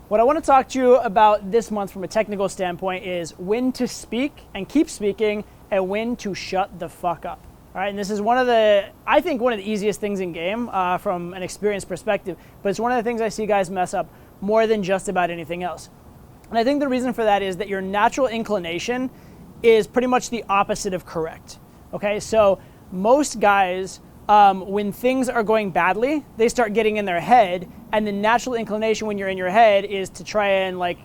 What I want to talk to you about this month from a technical standpoint is when to speak and keep speaking and when to shut the fuck up. All right, and this is one of the easiest things in game from an experience perspective, but it's one of the things I see guys mess up more than just about anything else. And I think the reason for that is that your natural inclination is pretty much the opposite of correct. Okay, so most guys, when things are going badly, they start getting in their head, and the natural inclination when you're in your head is to try and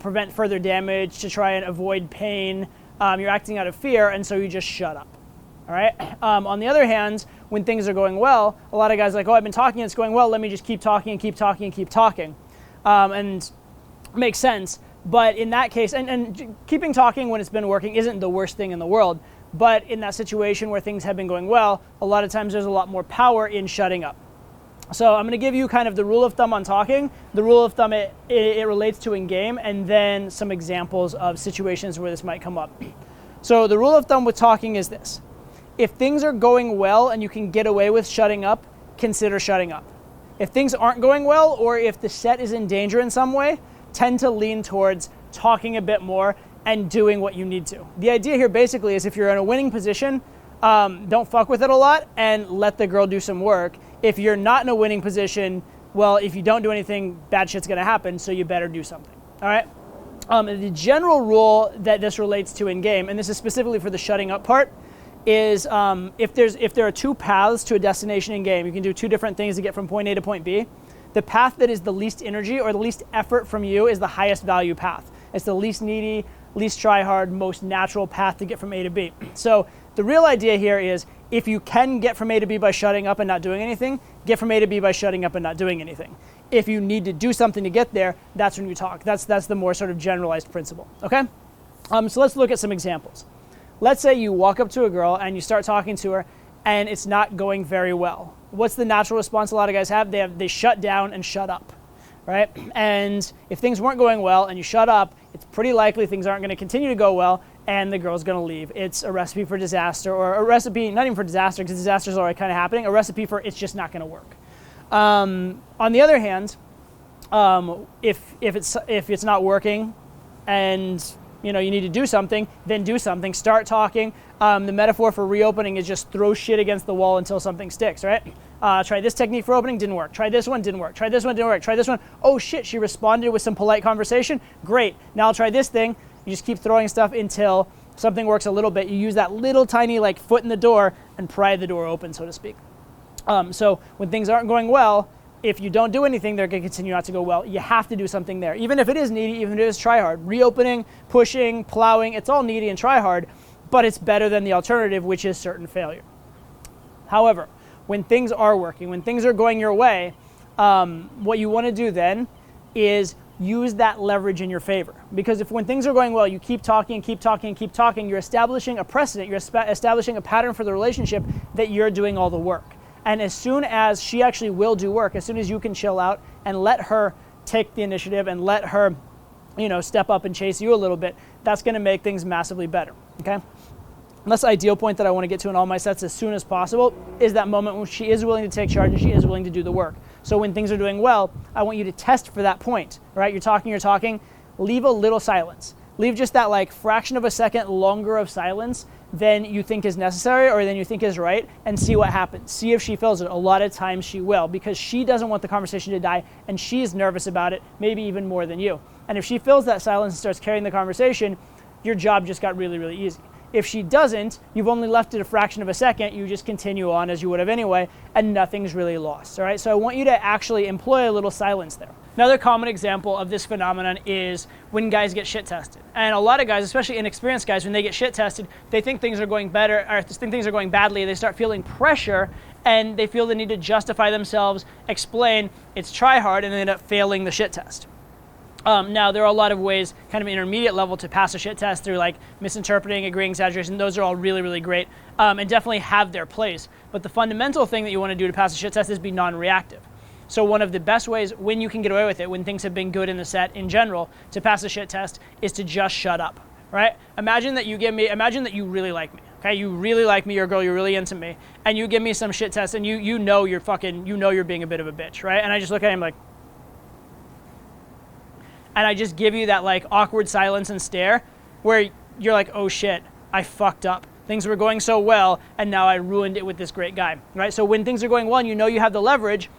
prevent further damage, to try and avoid pain. You're acting out of fear, and so you just shut up. All right. On the other hand, when things are going well, a lot of guys are like, oh, I've been talking, it's going well. Let me just keep talking and keep talking and keep talking, and makes sense. But in that case, and keeping talking when it's been working isn't the worst thing in the world. But in that situation where things have been going well, a lot of times there's a lot more power in shutting up. So I'm going to give you kind of the rule of thumb on talking, the rule of thumb it relates to in game, and then some examples of situations where this might come up. So the rule of thumb with talking is this. If things are going well and you can get away with shutting up, consider shutting up. If things aren't going well, or if the set is in danger in some way, tend to lean towards talking a bit more and doing what you need to. The idea here basically is if you're in a winning position, don't fuck with it a lot and let the girl do some work. If you're not in a winning position, well, if you don't do anything, bad shit's gonna happen, so you better do something, all right? The general rule that this relates to in game, and this is specifically for the shutting up part, is if there are two paths to a destination in game, you can do two different things to get from point A to point B. The path that is the least energy or the least effort from you is the highest value path. It's the least needy, least try hard, most natural path to get from A to B. So the real idea here is if you can get from A to B by shutting up and not doing anything, get from A to B by shutting up and not doing anything. If you need to do something to get there, that's when you talk. That's the more sort of generalized principle, okay? So let's look at some examples. Let's say you walk up to a girl and you start talking to her and it's not going very well. What's the natural response a lot of guys have? They shut down and shut up, right? And if things weren't going well and you shut up, it's pretty likely things aren't going to continue to go well and the girl's going to leave. It's a recipe for disaster, or a recipe, not even for disaster, because disaster's already kind of happening, a recipe for it's just not going to work. On the other hand, if it's not working and you need to do something, then do something. Start talking. The metaphor for reopening is just throw shit against the wall until something sticks, right? Try this technique for opening, didn't work. Try this one, didn't work. Try this one, didn't work. Try this one. Oh shit, she responded with some polite conversation. Great. Now I'll try this thing. You just keep throwing stuff until something works a little bit. You use that little tiny foot in the door and pry the door open, so to speak. So when things aren't going well, if you don't do anything, they're going to continue not to go well. You have to do something there. Even if it is needy, even if it is try hard. Reopening, pushing, plowing, it's all needy and try hard, but it's better than the alternative, which is certain failure. However, when things are working, when things are going your way, what you want to do then is use that leverage in your favor. Because when things are going well, you keep talking, keep talking, keep talking, you're establishing a precedent, you're establishing a pattern for the relationship that you're doing all the work. And as soon as she actually will do work, as soon as you can chill out and let her take the initiative and let her, step up and chase you a little bit, that's going to make things massively better, okay? And that's the ideal point that I want to get to in all my sets as soon as possible is that moment when she is willing to take charge and she is willing to do the work. So when things are doing well, I want you to test for that point, right? You're talking, leave a little silence. Leave just that fraction of a second longer of silence than you think is necessary or than you think is right, and see what happens. See if she feels it. A lot of times she will, because she doesn't want the conversation to die and she's nervous about it, maybe even more than you. And if she feels that silence and starts carrying the conversation, your job just got really, really easy. If she doesn't, you've only left it a fraction of a second, you just continue on as you would have anyway, and nothing's really lost, all right? So I want you to actually employ a little silence there. Another common example of this phenomenon is when guys get shit tested. And a lot of guys, especially inexperienced guys, when they get shit tested, they think things are going better, or think things are going badly, they start feeling pressure, and they feel the need to justify themselves, explain, it's try hard, and they end up failing the shit test. Now, there are a lot of ways, kind of intermediate level, to pass a shit test through misinterpreting, agreeing, exaggeration. Those are all really, really great and definitely have their place. But the fundamental thing that you want to do to pass a shit test is be non-reactive. So one of the best ways when you can get away with it, when things have been good in the set in general, to pass a shit test is to just shut up, right? Imagine that you really like me, okay? You really like me, you're a girl, you're really into me, and you give me some shit test and you know you're being a bit of a bitch, right? And I just look at him like, and I just give you that like awkward silence and stare where you're like, oh shit, I fucked up. Things were going so well, and now I ruined it with this great guy, right? So when things are going well and you know you have the leverage,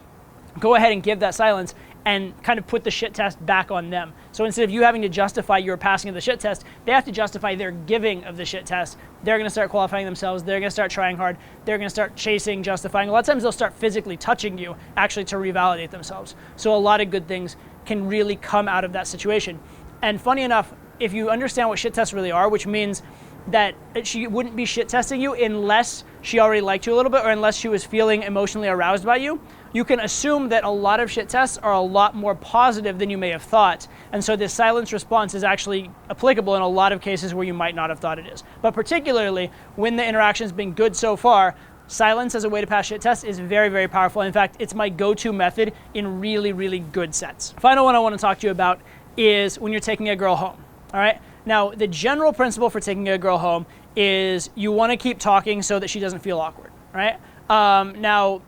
go ahead and give that silence and kind of put the shit test back on them. So instead of you having to justify your passing of the shit test, they have to justify their giving of the shit test. They're gonna start qualifying themselves, they're gonna start trying hard, they're gonna start chasing, justifying. A lot of times they'll start physically touching you actually to revalidate themselves. So a lot of good things can really come out of that situation. And funny enough, if you understand what shit tests really are, which means that she wouldn't be shit testing you unless she already liked you a little bit or unless she was feeling emotionally aroused by you, you can assume that a lot of shit tests are a lot more positive than you may have thought. And so this silence response is actually applicable in a lot of cases where you might not have thought it is. But particularly when the interaction's been good so far, silence as a way to pass shit tests is very, very powerful. In fact, it's my go-to method in really, really good sets. Final one I want to talk to you about is when you're taking a girl home, all right? Now, the general principle for taking a girl home is you want to keep talking so that she doesn't feel awkward, right? Now,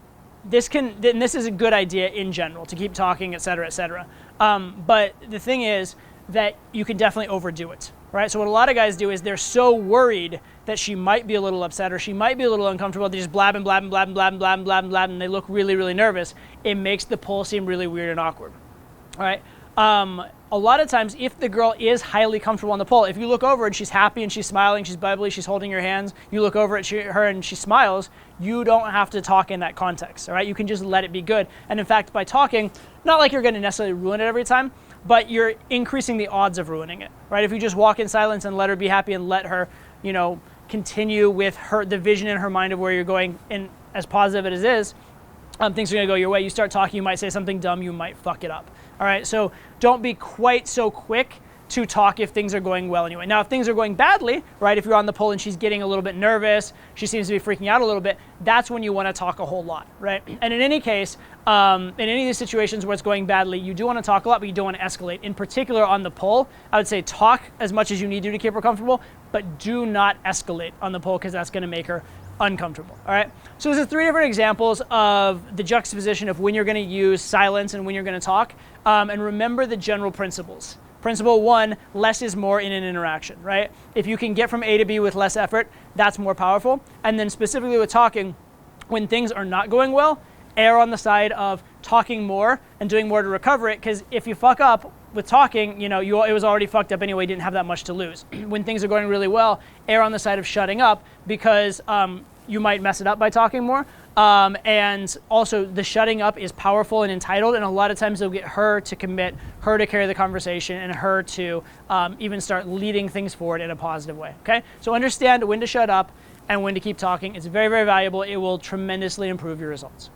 this is a good idea in general, to keep talking, et cetera, et cetera. But the thing is that you can definitely overdo it, right? So what a lot of guys do is they're so worried that she might be a little upset or she might be a little uncomfortable, they just blab and blab and blab and blab and blab and blab and blab, and they look really, really nervous. It makes the pull seem really weird and awkward, all right? A lot of times, if the girl is highly comfortable on the pole, if you look over and she's happy and she's smiling, she's bubbly, she's holding your hands, you look over at her and she smiles, you don't have to talk in that context, all right? You can just let it be good. And in fact, by talking, not like you're going to necessarily ruin it every time, but you're increasing the odds of ruining it, right? If you just walk in silence and let her be happy and let her, you know, continue with the vision in her mind of where you're going, and as positive as it is, things are going to go your way. You start talking, you might say something dumb, you might fuck it up. All right, so don't be quite so quick to talk if things are going well anyway. Now, if things are going badly, right, if you're on the pole and she's getting a little bit nervous, she seems to be freaking out a little bit, that's when you want to talk a whole lot, right? And in any case, in any of these situations where it's going badly, you do want to talk a lot, but you don't want to escalate. In particular on the pole, I would say talk as much as you need to keep her comfortable, but do not escalate on the pole because that's going to make her uncomfortable, all right? So there's 3 different examples of the juxtaposition of when you're going to use silence and when you're going to talk. And remember the general principles. Principle 1, less is more in an interaction, right? If you can get from A to B with less effort, that's more powerful. And then specifically with talking, when things are not going well, err on the side of talking more and doing more to recover it, because if you fuck up with talking, you know, it was already fucked up anyway, you didn't have that much to lose. When things are going really well, err on the side of shutting up, because you might mess it up by talking more. And also the shutting up is powerful and entitled, and a lot of times they'll get her to commit, her to carry the conversation, and her to even start leading things forward in a positive way, okay? So understand when to shut up and when to keep talking. It's very, very valuable. It will tremendously improve your results.